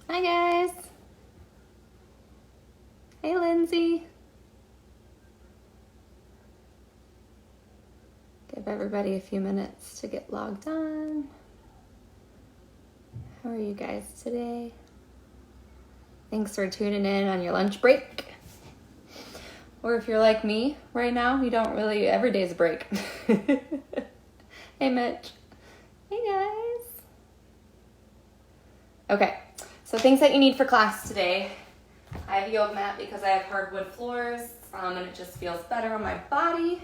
Hi guys. Hey Lindsay. Give everybody a few minutes to get logged on. How are you guys today? Thanks for tuning in on your lunch break. Or if you're like me right now, you don't really, every day's a break. Hey Mitch. Hey guys. Okay, so things that you need for class today. I have a yoga mat because I have hardwood floors and it just feels better on my body.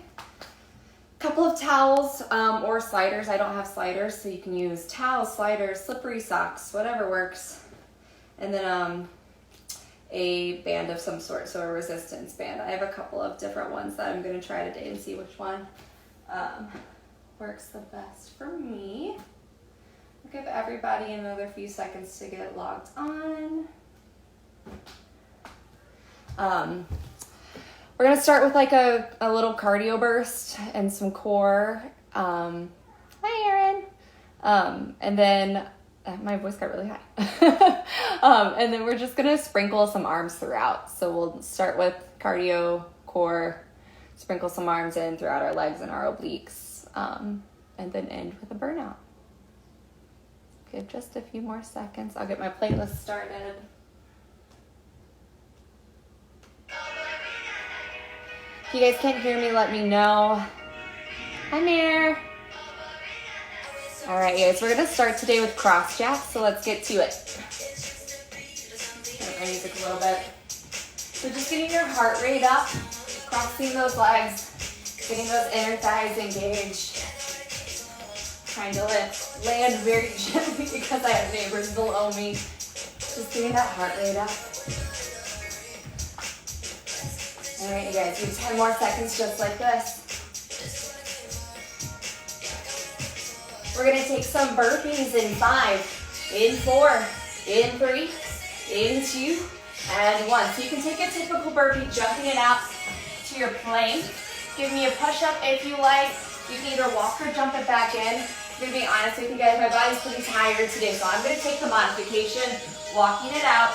Couple of towels or sliders. I don't have sliders, so you can use towels, sliders, slippery socks, whatever works. And then a band of some sort, so a resistance band. I have a couple of different ones that I'm going to try today and see which one works the best for me. I'll give everybody another few seconds to get logged on. We're going to start with like a little cardio burst and some core. Hi, Erin. And then my voice got really high. And then we're just going to sprinkle some arms throughout. So we'll start with cardio, core, sprinkle some arms in throughout our legs and our obliques, and then end with a burnout. Give just a few more seconds. I'll get my playlist started. If you guys can't hear me, let me know. Hi, Mare. All right, guys, we're going to start today with cross jacks, so let's get to it. Turn my music a little bit. So just getting your heart rate up, crossing those legs, getting those inner thighs engaged. Trying to land very gently because I have neighbors below me. Just getting that heart rate up. All right, you guys, do 10 more seconds just like this. We're gonna take some burpees in 5, in 4, in 3, in 2, and 1. So you can take a typical burpee, jumping it out to your plank. Give me a push-up if you like. You can either walk or jump it back in. I'm gonna be honest with you guys, my body's pretty tired today, so I'm gonna take the modification, walking it out.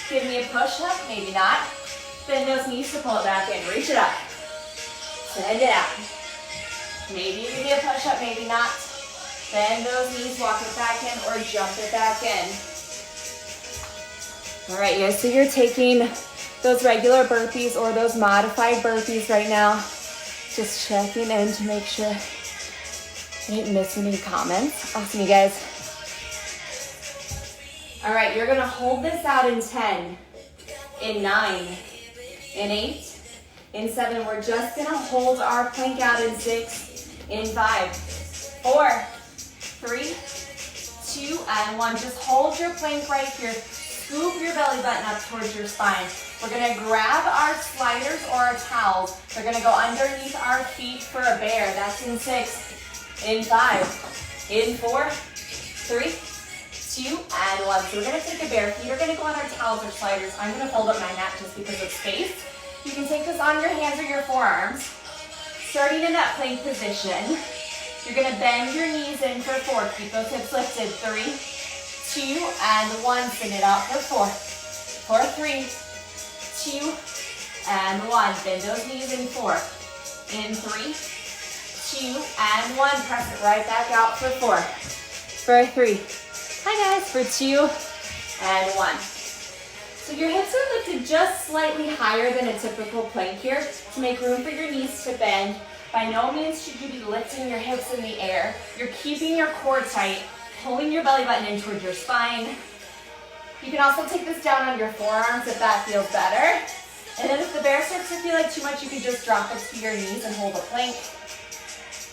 Give me a push-up, maybe not. Bend those knees to pull it back in. Reach it up. Send it out. Maybe you give me a push-up, maybe not. Bend those knees, walk it back in, or jump it back in. All right, guys, so you're taking those regular burpees or those modified burpees right now. Just checking in to make sure I didn't miss any comments. Awesome, you guys. All right, you're gonna hold this out in 10, in 9, in 8, in 7. We're just gonna hold our plank out in 6, in 5, 4, 3, 2, and 1. Just hold your plank right here. Scoop your belly button up towards your spine. We're gonna grab our sliders or our towels. They're gonna go underneath our feet for a bear. That's in 6, in 5, in 4, 3, 2, and 1. So we're gonna take a bear. Feet are gonna go on our towels or sliders. I'm gonna fold up my mat just because of space. You can take this on your hands or your forearms. Starting in that plank position, you're gonna bend your knees in for 4. Keep those hips lifted. 3, 2, and 1. Send it out for 4. For 3, 2, and 1. Bend those knees in 4. In 3, 2, and 1. Press it right back out for 4. For 3. Hi guys, for 2, and 1. So your hips are lifted just slightly higher than a typical plank here to make room for your knees to bend. By no means should you be lifting your hips in the air. You're keeping your core tight, pulling your belly button in towards your spine. You can also take this down on your forearms if that feels better. And then if the bear starts to feel like too much, you can just drop it to your knees and hold a plank.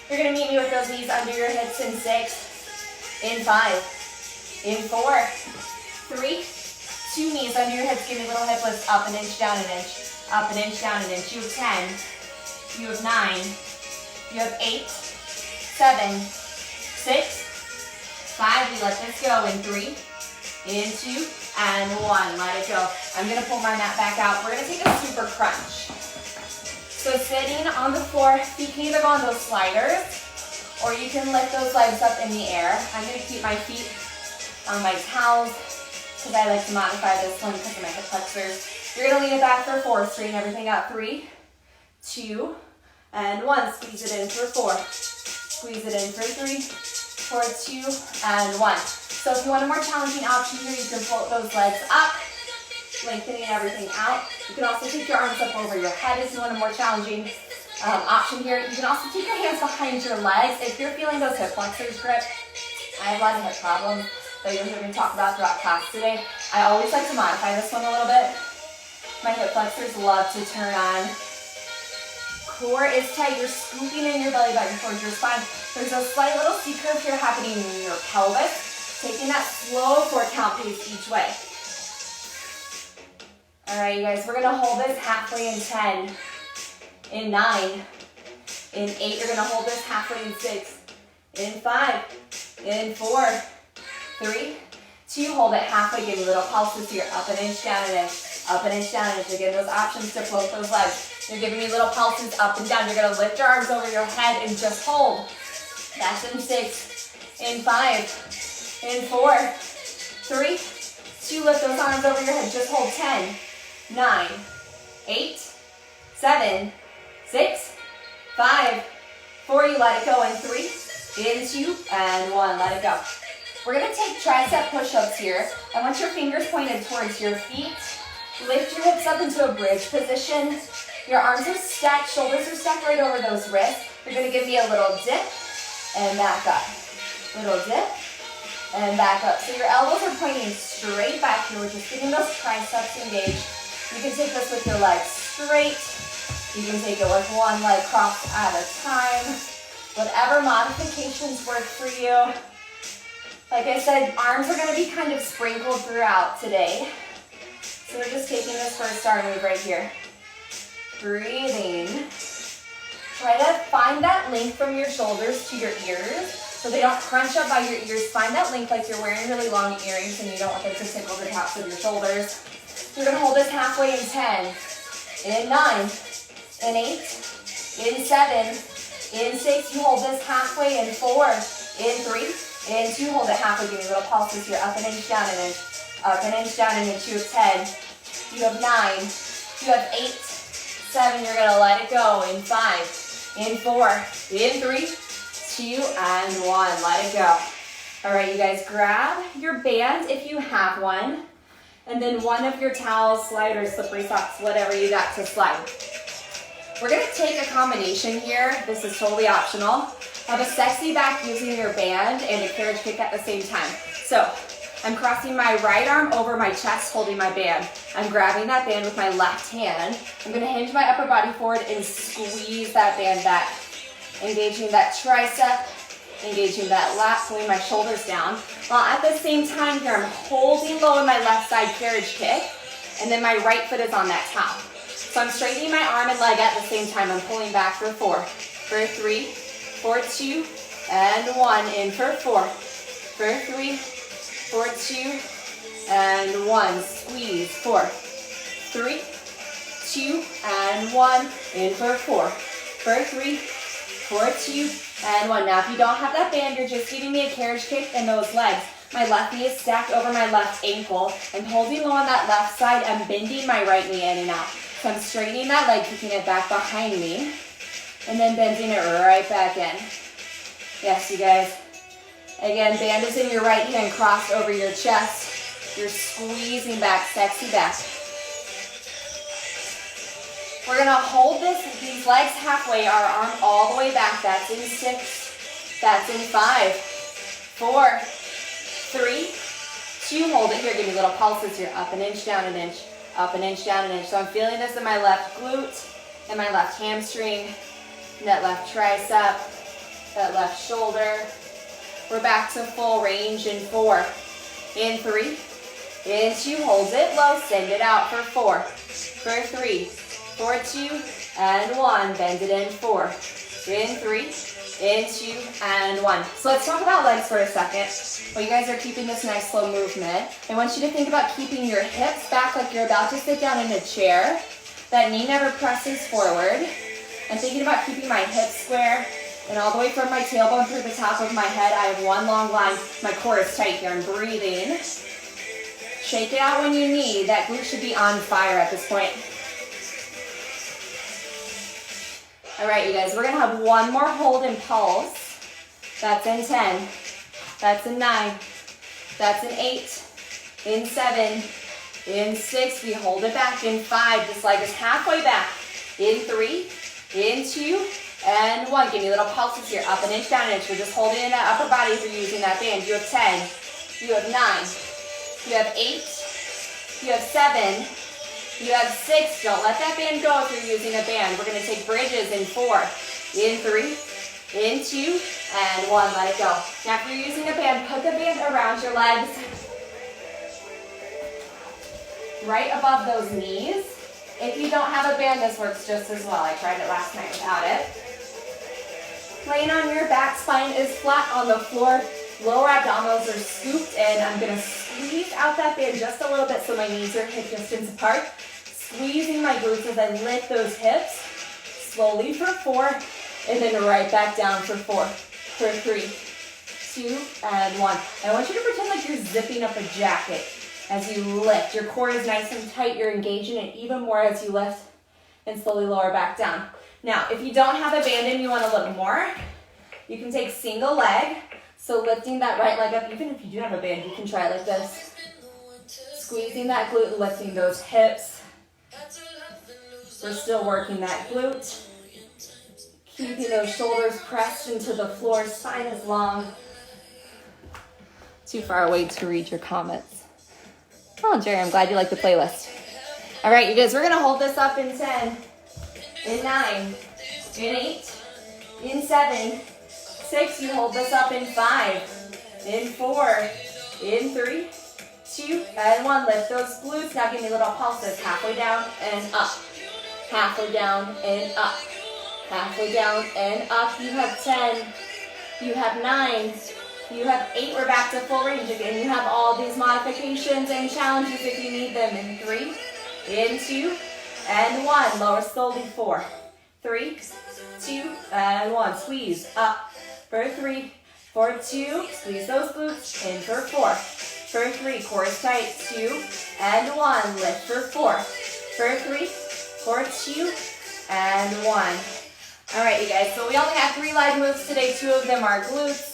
You're gonna meet me with those knees under your hips in 6, in 5, in 4, 3, 2 knees under your hips. Give me a little hip lift, up an inch, down an inch, up an inch, down an inch. You have 10, you have 9, you have 8, 7, 6, 5. We let this go in 3, in 2, and 1. Let it go. I'm gonna pull my mat back out. We're gonna take a super crunch. So sitting on the floor, feet can either go on those sliders, or you can lift those legs up in the air. I'm gonna keep my feet on my towels, because I like to modify this one because of my hip flexors. You're gonna lean it back for 4, straighten everything out. 3, 2, and 1. Squeeze it in for 4. Squeeze it in for 3, 4, 2, and 1. So if you want a more challenging option here, you can float those legs up, lengthening everything out. You can also take your arms up over your head if you want a more challenging option here. You can also take your hands behind your legs if you're feeling those hip flexors grip. I have a lot of hip problems that you'll hear me talk about throughout class today. I always like to modify this one a little bit. My hip flexors love to turn on. Core is tight. You're scooping in your belly button towards your spine. There's a slight little C curve here happening in your pelvis. Taking that slow 4 count pace each way. All right, you guys, we're gonna hold this halfway in 10, in 9, in 8, you're gonna hold this halfway in 6, in 5, in 4, 3, 2, hold it halfway, give me little pulses here, up an inch, down an inch, up an inch, down an inch. Again, those options to float those legs. You're giving me little pulses up and down. You're gonna lift your arms over your head and just hold. That's in 6, in 5, in 4, 3, 2, lift those arms over your head, just hold. 10, 9, 8, 7, 6, 5, 4, you let it go in 3, in 2, and 1, let it go. We're gonna take tricep push-ups here. I want your fingers pointed towards your feet. Lift your hips up into a bridge position. Your arms are stacked, shoulders are stacked right over those wrists. You're gonna give me a little dip and back up. Little dip and back up. So your elbows are pointing straight back here. We're just getting those triceps engaged. You can take this with your legs straight. You can take it with one leg crossed at a time. Whatever modifications work for you. Like I said, arms are gonna be kind of sprinkled throughout today. So we're just taking this for a start move right here. Breathing. Try to find that length from your shoulders to your ears so they don't crunch up by your ears. Find that length like you're wearing really long earrings and you don't want them to tickle the tops of your shoulders. You're gonna hold this halfway in 10, in 9, in 8, in 7, in 6. You hold this halfway in 4, in 3, in 2. Hold it halfway. Give me little pulses here. Up an inch, down an inch. Up an inch, down an inch. You have 10. You have 9. You have 8, 7. You're gonna let it go in 5, in 4, in 3, 2, and 1. Let it go. All right, you guys, grab your band if you have one, and then one of your towels, sliders, slippery socks, whatever you got to slide. We're gonna take a combination here, this is totally optional, of a sexy back using your band and a carriage kick at the same time. So, I'm crossing my right arm over my chest, holding my band. I'm grabbing that band with my left hand. I'm gonna hinge my upper body forward and squeeze that band back. Engaging that tricep, engaging that lat, pulling my shoulders down. While at the same time here, I'm holding low in my left side carriage kick, and then my right foot is on that towel. So I'm straightening my arm and leg at the same time. I'm pulling back for 4, for 3, for 2, and 1. In for 4, for 3, for 2, and 1. Squeeze. 4, 3, 2, and 1. In for 4, for 3, for 2, and 1. Now, if you don't have that band, you're just giving me a carriage kick in those legs. My left knee is stacked over my left ankle. I'm holding low on that left side. I'm bending my right knee in and out. So I'm straightening that leg, kicking it back behind me, and then bending it right back in. Yes, you guys. Again, band is in your right hand, crossed over your chest. You're squeezing back, sexy back. We're gonna hold these legs halfway, our arm all the way back. That's in 6, that's in 5, 4, 3, 2, hold it here. Give me little pulses here. Up an inch, down an inch. Up an inch, down an inch. So I'm feeling this in my left glute, and my left hamstring, and that left tricep, that left shoulder. We're back to full range in 4, in 3, in 2, hold it low, send it out for 4, for 3, for 2, and 1, bend it in 4, in 3, in 2, and 1. So let's talk about legs for a second. While you guys are keeping this nice slow movement, I want you to think about keeping your hips back like you're about to sit down in a chair. That knee never presses forward. I'm thinking about keeping my hips square, and all the way from my tailbone through the top of my head, I have one long line. My core is tight here. I'm breathing. shake it out when you need. That glute should be on fire at this point. All right, you guys, we're gonna have one more hold and pulse. That's in 10. That's in 9. That's in 8. In 7. In 6. We hold it back. In 5. This leg is halfway back. In 3. In 2. And 1. Give me little pulses here. Up an inch, down an inch. We're just holding in that upper body if you're using that band. You have 10. You have 9. You have 8. You have 7. You have 6. Don't let that band go if you're using a band. We're going to take bridges in 4. In 3. In 2. And 1. Let it go. Now if you're using a band, put the band around your legs. Right above those knees. If you don't have a band, this works just as well. I tried it last night without it. Laying on your back, spine is flat on the floor. Lower abdominals are scooped, and I'm going to squeeze out that band just a little bit so my knees are hip distance apart. Squeezing my glutes as I lift those hips. Slowly for 4, and then right back down for 4, for 3, 2, and 1. I want you to pretend like you're zipping up a jacket as you lift. Your core is nice and tight. You're engaging it even more as you lift and slowly lower back down. Now, if you don't have a band and you want to look more, you can take single leg. So lifting that right leg up, even if you do have a band, you can try it like this. Squeezing that glute and lifting those hips. We're still working that glute. Keeping those shoulders pressed into the floor. Spine is long. Too far away to read your comments. Oh, Jerry, I'm glad you like the playlist. All right, you guys, we're going to hold this up in 10, in 9, in 8, in 7, 6. You hold this up in 5, in 4, in 3, 2, and 1. Lift those glutes. Now give me little pulses. Halfway down and up. Halfway down and up. Halfway down and up. You have 10. You have 9. You have 8. We're back to full range again. You have all these modifications and challenges if you need them. In 3, in 2, and 1. Lower slowly. 4, 3, 2, and 1. Squeeze up for 3, for 2. Squeeze those glutes. In for 4, for 3. Core is tight. 2 and 1. Lift for 4, for 3, for 2, and 1. All right, you guys. So we only have 3 leg moves today. 2 of them are glutes.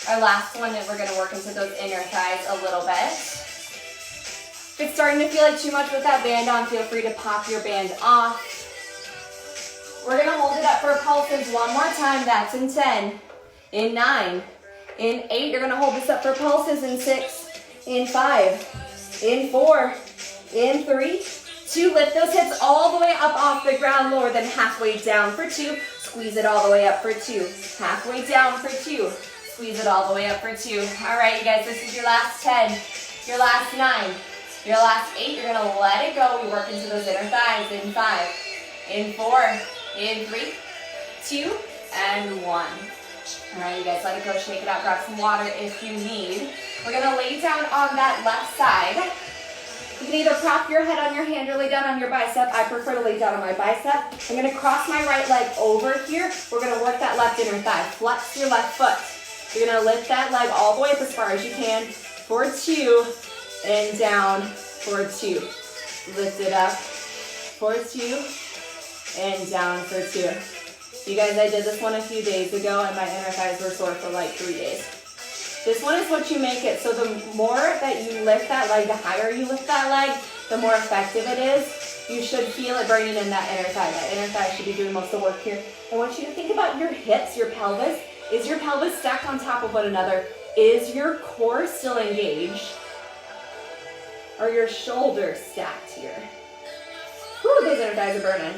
Our last one, we're going to work into those inner thighs a little bit. If it's starting to feel like too much with that band on, feel free to pop your band off. We're going to hold it up for pulses one more time. That's in 10, in 9, in 8. You're going to hold this up for pulses in 6, in 5, in 4, in 3, 2. Lift those hips all the way up off the ground, lower than halfway down for 2. Squeeze it all the way up for 2. Halfway down for 2. Squeeze it all the way up for 2. All right, you guys, this is your last 10, your last 9, your last 8. You're going to let it go. We work into those inner thighs in 5, in 4, in 3, 2, and 1. All right, you guys, let it go. Shake it out. Grab some water if you need. We're going to lay down on that left side. You can either prop your head on your hand or lay down on your bicep. I prefer to lay down on my bicep. I'm going to cross my right leg over here. We're going to work that left inner thigh. Flex your left foot. You're going to lift that leg all the way up as far as you can for 2 and down for 2. Lift it up for 2 and down for 2. You guys, I did this one a few days ago and my inner thighs were sore for like 3 days. This one is what you make it. So the more that you lift that leg, the higher you lift that leg, the more effective it is. You should feel it burning in that inner thigh. That inner thigh should be doing most of the work here. I want you to think about your hips, your pelvis. Is your pelvis stacked on top of one another? Is your core still engaged? Are your shoulders stacked here? Whew, those inner thighs are burning.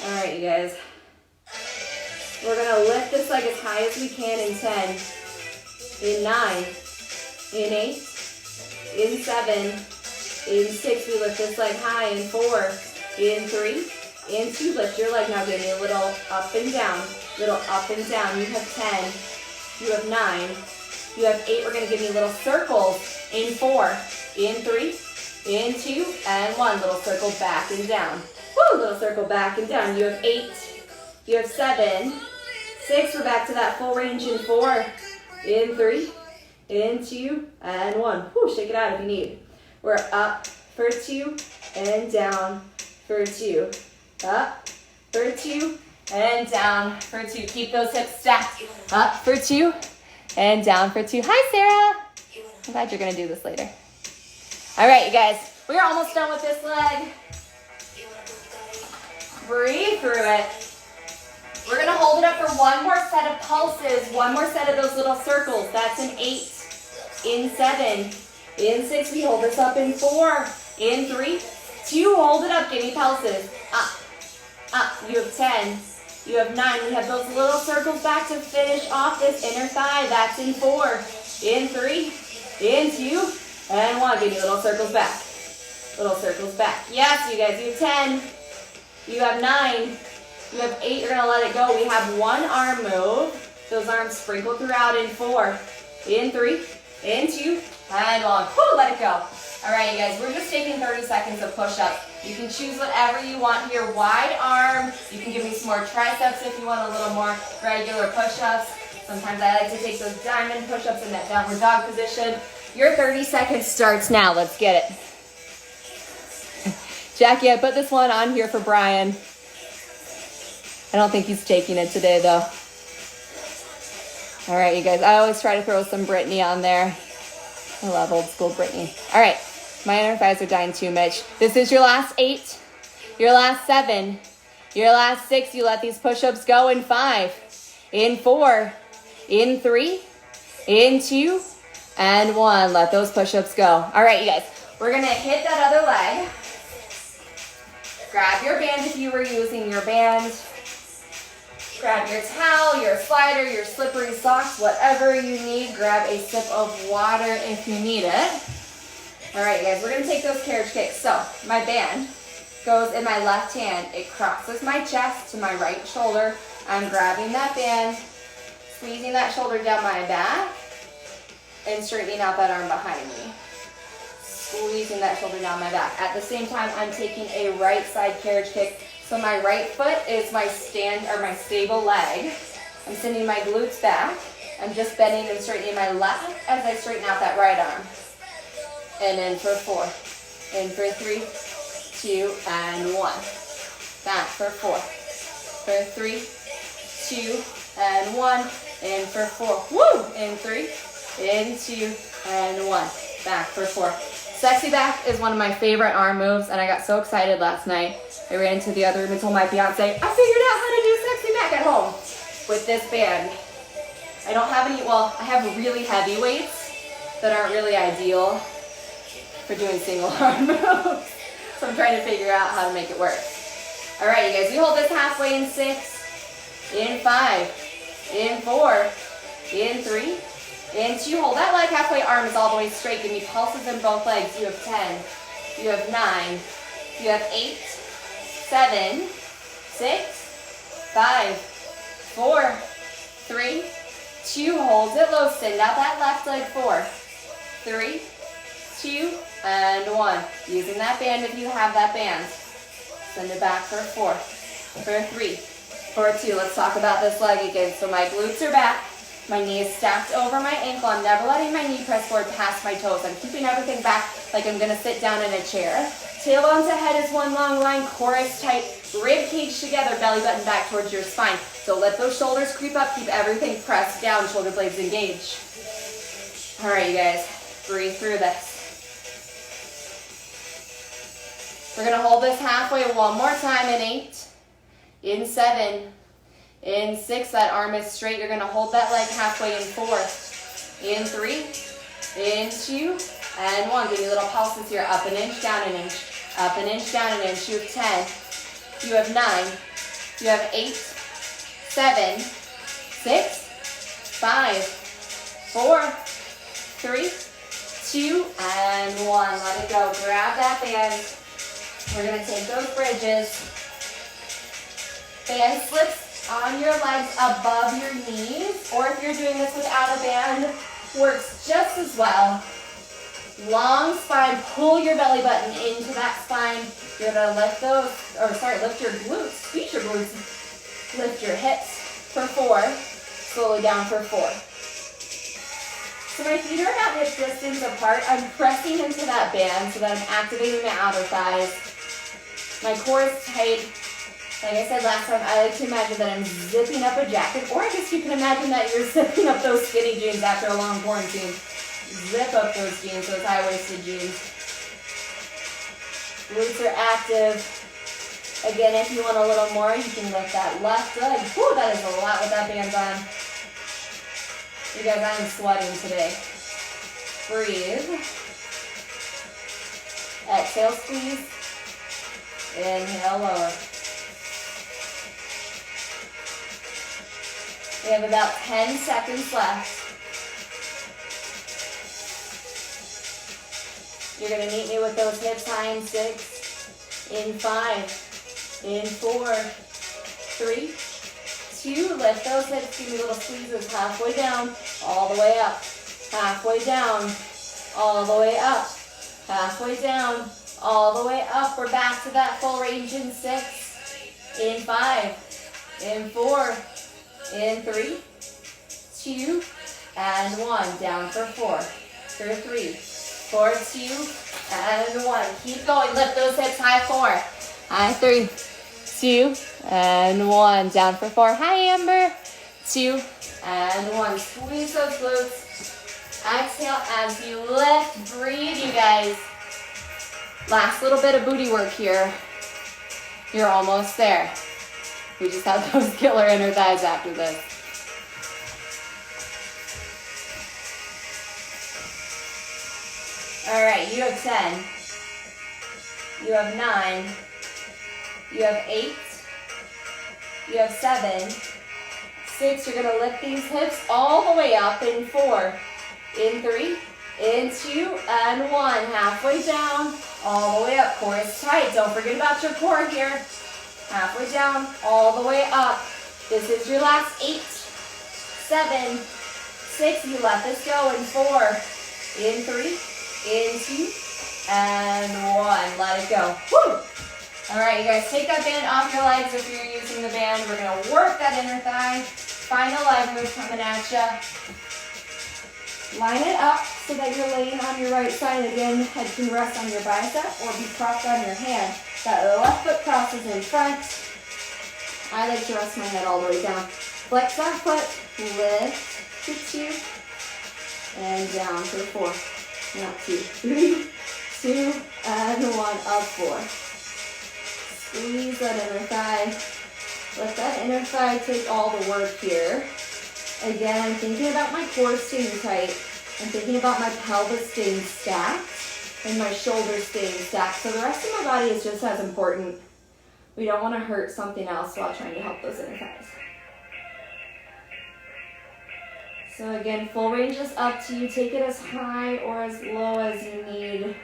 All right, you guys. We're going to lift this leg as high as we can in 10, in 9, in 8, in 7, in 6. We lift this leg high in 4, in 3, in 2. Lift your leg now. Give me a little up and down, little up and down. You have 10, you have 9, you have 8. We're going to give you little circles in 4, in 3, in 2, and 1. Little circle back and down. Woo, little circle back and down. You have 8, you have 7, 6. We're back to that full range in 4, in 3, in 2, and 1. Whew, shake it out if you need. We're up for 2, and down for 2. Up for 2, and down for 2. Keep those hips stacked. Up for 2, and down for 2. Hi, Sarah. I'm glad you're going to do this later. All right, you guys. We are almost done with this leg. Breathe through it. We're going to hold it up for one more set of pulses, one more set of those little circles. That's an 8, in 7, in 6. We hold this up in 4, in 3, 2. Hold it up. Give me pulses. Up, up. You have 10. You have 9. We have those little circles back to finish off this inner thigh. That's in 4, in 3, in 2, and 1. Give me little circles back. Little circles back. Yes, you guys. You have 10. You have 9. You have 8. You're going to let it go. We have one arm move. Those arms sprinkle throughout in 4, in 3, in 2, and 1. Whew, let it go. All right, you guys. We're just taking 30 seconds of push-ups. You can choose whatever you want here. Wide arm. You can give me some more triceps if you want a little more regular push-ups. Sometimes I like to take those diamond push-ups in that downward dog position. Your 30 seconds starts now. Let's get it. Jackie, I put this one on here for Brian. I don't think he's taking it today, though. All right, you guys. I always try to throw some Brittany on there. I love old school Brittany. All right. My inner thighs are dying too, Mitch. This is your last 8, your last 7, your last 6. You let these push-ups go in 5, in 4, in 3, in 2, and 1. Let those push-ups go. All right, you guys. We're going to hit that other leg. Grab your band if you were using your band. Grab your towel, your slider, your slippery socks, whatever you need. Grab a sip of water if you need it. All right, guys, we're going to take those carriage kicks. So my band goes in my left hand. It crosses my chest to my right shoulder. I'm grabbing that band, squeezing that shoulder down my back, and straightening out that arm behind me. Squeezing that shoulder down my back. At the same time, I'm taking a right side carriage kick. So my right foot is my stable leg. I'm sending my glutes back. I'm just bending and straightening my left as I straighten out that right arm. And in for 4. In for 3, 2, and 1. Back for 4. For 3, 2, and 1. In for 4. Woo! In 3, in 2, and 1. Back for 4. Sexy back is one of my favorite arm moves, and I got so excited last night. I ran into the other room and told my fiance, I figured out how to do sexy back at home with this band. I don't have any, well, I have really heavy weights that aren't really ideal for doing single arm moves. So I'm trying to figure out how to make it work. All right, you guys, we hold this halfway in 6, in 5, in 4, in 3, in 2. Hold that leg halfway, arm is all the way straight. Give me pulses in both legs. You have 10, you have 9, you have 8, 7, 6, 5, 4, 3, 2. Hold it low. Send out that left leg. 4, 3, 2, and 1. Using that band if you have that band. Send it back for 4, for 3, for 2. Let's talk about this leg again. So my glutes are back. My knee is stacked over my ankle. I'm never letting my knee press forward past my toes. I'm keeping everything back like I'm going to sit down in a chair. Tailbone to head is one long line. Core is tight. Rib cage together. Belly button back towards your spine. So let those shoulders creep up. Keep everything pressed down. Shoulder blades engaged. All right, you guys. Breathe through this. We're going to hold this halfway one more time in 8, in 7, in 6. That arm is straight. You're going to hold that leg halfway in 4, in 3, in 2, and 1. Give me little pulses here. Up an inch, down an inch, up an inch, down an inch. You have 10, you have 9, you have 8, 7, 6, 5, 4, 3, 2, and 1. Let it go. Grab that band. We're going to take those bridges. Band slips on your legs above your knees, or if you're doing this without a band, works just as well. Long spine, pull your belly button into that spine. You're going to lift your glutes, squeeze your glutes, lift your hips for 4, slowly down for 4. So my feet are about hip distance apart. I'm pressing into that band so that I'm activating my outer thighs. My core is tight. Like I said last time, I like to imagine that I'm zipping up a jacket, or I guess you can imagine that you're zipping up those skinny jeans after a long quarantine. Zip up those jeans, those high-waisted jeans. Glutes are active. Again, if you want a little more, you can lift that left leg. Whew, that is a lot with that band on. You guys, I'm sweating today. Breathe. Exhale, squeeze. Inhale, lower. We have about 10 seconds left. You're going to meet me with those hips high in 6, in 5, in 4, 3, 2. Lift those hips, give me little squeezes halfway down, all the way up. Halfway down, all the way up. Halfway down, all the way up. We're back to that full range in 6, in 5, in 4, in 3, 2, and 1. Down for 4, for 3, 4, 2, and 1. Keep going. Lift those hips high. 4, high. 3, 2, and 1. Down for 4. Hi, Amber. 2, and 1. Squeeze those glutes. Exhale as you lift. Breathe, you guys. Last little bit of booty work here. You're almost there. We just have those killer inner thighs after this. All right, you have 10. You have 9. You have 8. You have 7. 6. You're going to lift these hips all the way up in 4. In 3. In 2. And 1. Halfway down. All the way up. Core is tight. Don't forget about your core here. Halfway down, all the way up. This is your last 8, 7, 6. You let this go in 4, in 3, in 2, and 1. Let it go. Woo! All right, you guys, take that band off your legs if you're using the band. We're going to work that inner thigh. Final leg move coming at you. Line it up so that you're laying on your right side. Again, head can rest on your bicep or be propped on your hand. That left foot crosses in front. I like to rest my head all the way down. Flex that foot, lift for 2, and down for 4. Not 2, 3, 2, and 1, up 4. Squeeze that inner thigh. Let that inner thigh take all the work here. Again, I'm thinking about my core staying tight. I'm thinking about my pelvis staying stacked and my shoulders staying stacked. So the rest of my body is just as important. We don't want to hurt something else while trying to help those inner thighs. So again, full range is up to you. Take it as high or as low as you need.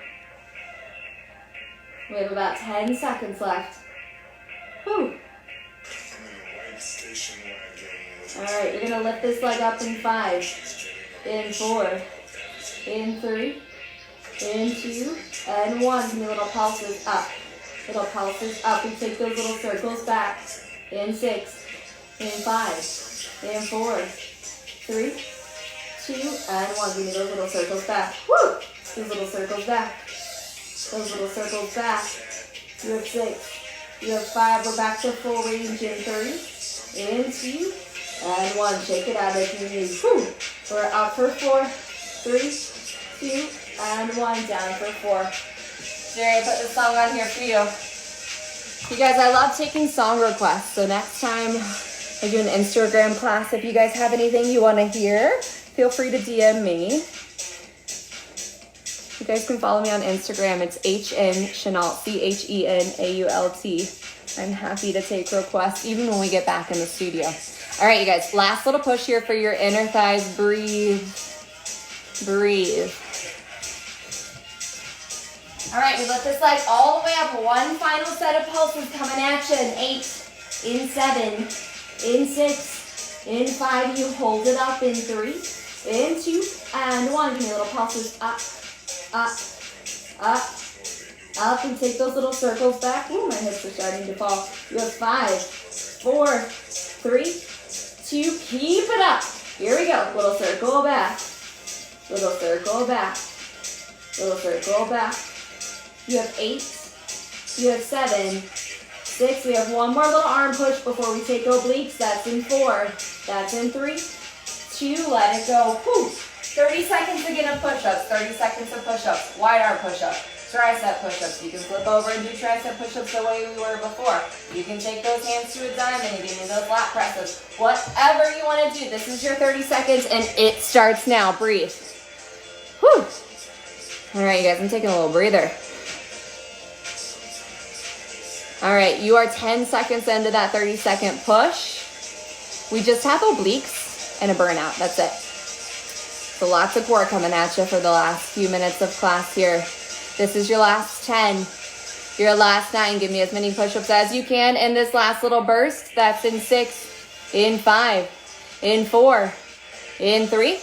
We have about 10 seconds left. Whew. All right, you're gonna lift this leg up in 5, in 4, in 3, in 2, and 1. Give me little pulses up. Little pulses up. We take those little circles back. In 6, in 5, in 4, 3, 2, and 1. Give me those little circles back. Woo! Those little circles back. Those little circles back. You have 6. You have 5. We're back to full range in 3, in 2, and 1. Shake it out if you need. Woo! We're up for 4, 3, 2, and 1. Down for 4. Jerry, put the song on here for you. You guys, I love taking song requests. So next time I do an Instagram class, if you guys have anything you want to hear, feel free to DM me. You guys can follow me on Instagram. It's HNChenault, CHENAULT. I'm happy to take requests even when we get back in the studio. All right, you guys, last little push here for your inner thighs. Breathe. Breathe. All right, we lift this leg all the way up. One final set of pulses coming at you. In 8, in 7, in 6, in 5. You hold it up in 3, in 2, and 1. Give me little pulses up, up, up, up, and take those little circles back. Ooh, my hips are starting to fall. You have 5, 4, 3, 2. Keep it up. Here we go. Little circle back. Little circle back. Little circle back. You have 8. You have 7. 6. We have one more little arm push before we take obliques. That's in 4. That's in 3. 2. Let it go. Whew. 30 seconds again of push-ups. 30 seconds of push-ups. Wide arm push-up. Tricep push-ups. You can flip over and do tricep push-ups the way we were before. You can take those hands to a diamond and give me those lat presses. Whatever you want to do. This is your 30 seconds and it starts now. Breathe. Whew. All right, you guys, I'm taking a little breather. All right, you are 10 seconds into that 30-second push. We just have obliques and a burnout. That's it. So lots of core coming at you for the last few minutes of class here. This is your last 10, your last 9. Give me as many push-ups as you can in this last little burst. That's in 6, in 5, in 4, in 3,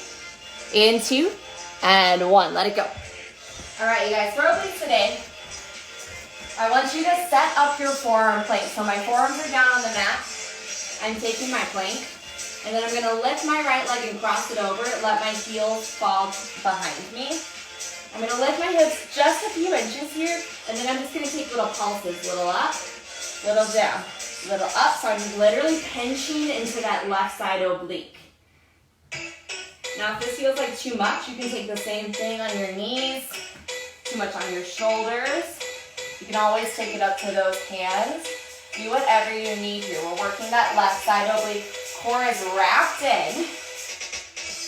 in 2, and 1. Let it go. All right, you guys, for obliques today, I want you to set up your forearm plank. So my forearms are down on the mat. I'm taking my plank, and then I'm gonna lift my right leg and cross it over. Let my heels fall behind me. I'm gonna lift my hips just a few inches here, and then I'm just gonna take little pulses, little up, little down, little up. So I'm literally pinching into that left side oblique. Now if this feels like too much, you can take the same thing on your knees, too much on your shoulders. You can always take it up to those hands. Do whatever you need here. We're working that left side oblique. Core is wrapped in.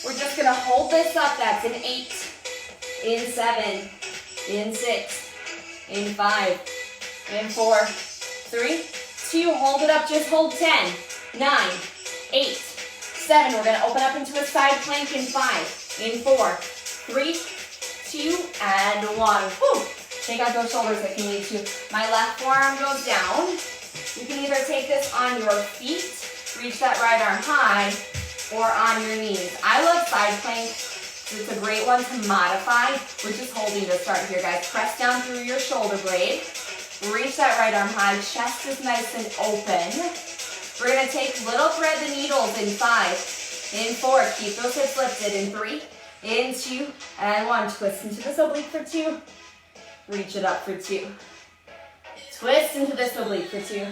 We're just gonna hold this up. That's an 8. In 7, in 6, in 5, in 4, 3, 2, hold it up, just hold 10, 9, 8, 7, we're gonna open up into a side plank in 5, in 4, 3, 2, and 1. Whew. Take out those shoulders if you need to. My left forearm goes down. You can either take this on your feet, reach that right arm high, or on your knees. I love side plank. It's a great one to modify. We're just holding to start here, guys. Press down through your shoulder blade. Reach that right arm high. Chest is nice and open. We're going to take little thread the needles in 5, in 4. Keep those hips lifted in 3, in 2, and 1. Twist into this oblique for 2. Reach it up for 2. Twist into this oblique for 2.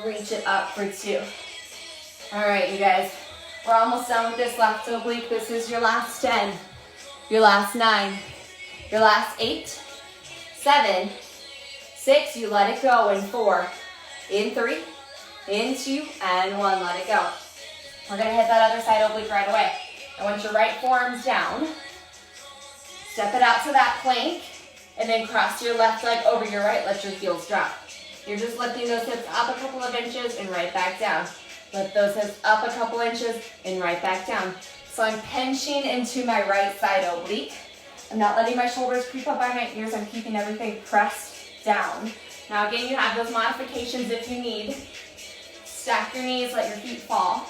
Reach it up for 2. All right, you guys. We're almost done with this left oblique. This is your last 10, your last 9, your last 8, 7, 6. You let it go in 4, in 3, in 2, and 1. Let it go. We're going to hit that other side oblique right away. I want your right forearms down. Step it out to that plank, and then cross your left leg over your right. Let your heels drop. You're just lifting those hips up a couple of inches and right back down. Lift those hips up a couple inches and right back down. So I'm pinching into my right side oblique. I'm not letting my shoulders creep up by my ears. I'm keeping everything pressed down. Now again, you have those modifications if you need. Stack your knees, let your feet fall.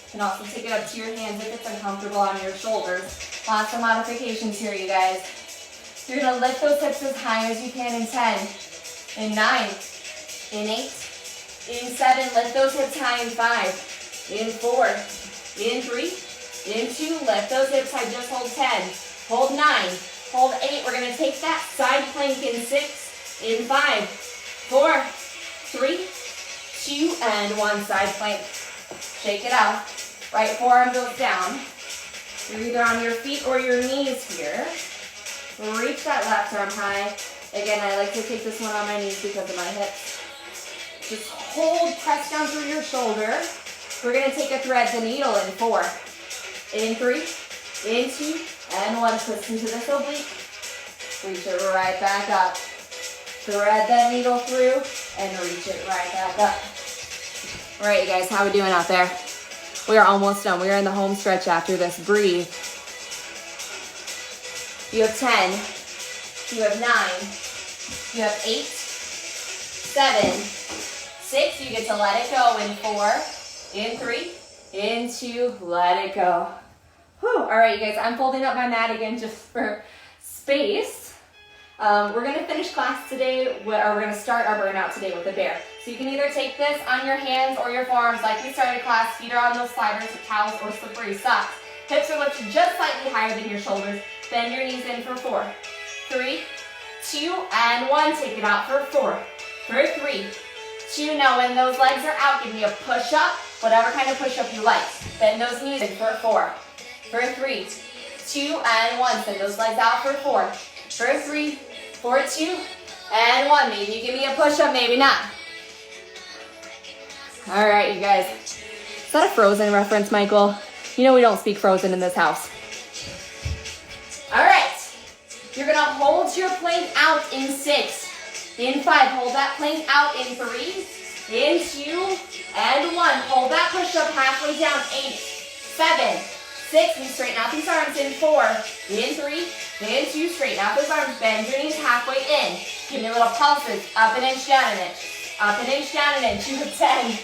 You can also take it up to your hands if it's uncomfortable on your shoulders. Lots of modifications here, you guys. You're gonna lift those hips as high as you can in 10, in 9, in 8, in 7, lift those hips high in 5, in 4, in 3, in 2, lift those hips high, just hold 10, hold 9, hold 8. We're gonna take that side plank in 6, in 5, 4, 3, 2, and 1 side plank. Shake it out. Right forearm goes down. You're either on your feet or your knees here. Reach that left arm high. Again, I like to take this one on my knees because of my hips. Just hold, press down through your shoulder. We're gonna take a thread the needle in 4, in 3, in 2, and 1. Twist into this oblique. Reach it right back up. Thread that needle through and reach it right back up. All right, you guys, how we doing out there? We are almost done. We are in the home stretch after this. Breathe. You have 10, you have 9, you have 8, 7, 6, you get to let it go in 4, in 3, in 2, let it go. Whew. All right, you guys, I'm folding up my mat again just for space. We're gonna finish class today, or we're gonna start our burnout today with the bear. So you can either take this on your hands or your forearms like we started class. Feet are on those sliders with towels or slippery socks. Hips are lifted just slightly higher. higher than your shoulders. Bend your knees in for 4, 3, 2, and 1. Take it out for 4, for 3, 2. Now when those legs are out, give me a push-up, whatever kind of push-up you like. Bend those knees in for 4, for 3, 2, and 1. Send those legs out for 4, for 3, for 2, and 1. Maybe you give me a push-up, maybe not. All right, you guys. Is that a Frozen reference, Michael? You know we don't speak Frozen in this house. All right. You're going to hold your plank out in 6. In 5, hold that plank out in 3. In 2, and 1. Hold that push-up halfway down. 8, 7, 6. We straighten out these arms in 4. In 3, in 2. Straighten out those arms. Bend your knees halfway in. Give me little pulses. Up an inch, down an inch. Up an inch, down an inch. You have 10.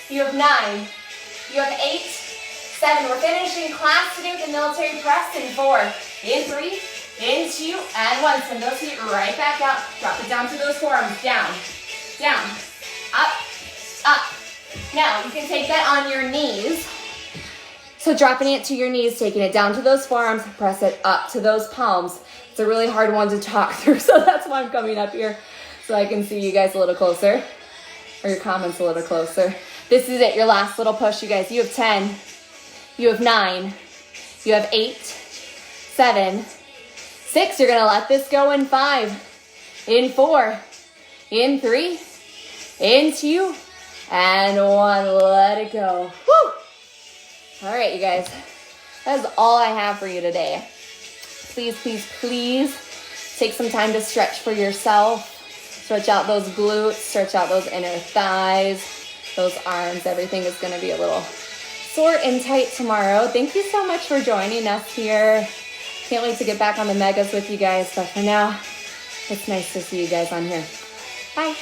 You have 9. You have 8, 7. We're finishing class today with the military press in 4. In 3, in 2, and 1. Send those feet right back out. Drop it down to those forearms. Down, down, up, up. Now, you can take that on your knees. So dropping it to your knees, taking it down to those forearms, press it up to those palms. It's a really hard one to talk through, so that's why I'm coming up here so I can see you guys a little closer, or your comments a little closer. This is it, your last little push, you guys. You have 10, you have 9, you have 8, 7, 6. You're gonna let this go in 5, in 4, in 3, in 2, and 1. Let it go. Woo! All right, you guys. That is all I have for you today. Please, please, please take some time to stretch for yourself. Stretch out those glutes, stretch out those inner thighs, those arms. Everything is going to be a little sore and tight tomorrow. Thank you so much for joining us here. Can't wait to get back on the megas with you guys. But for now, it's nice to see you guys on here. Bye.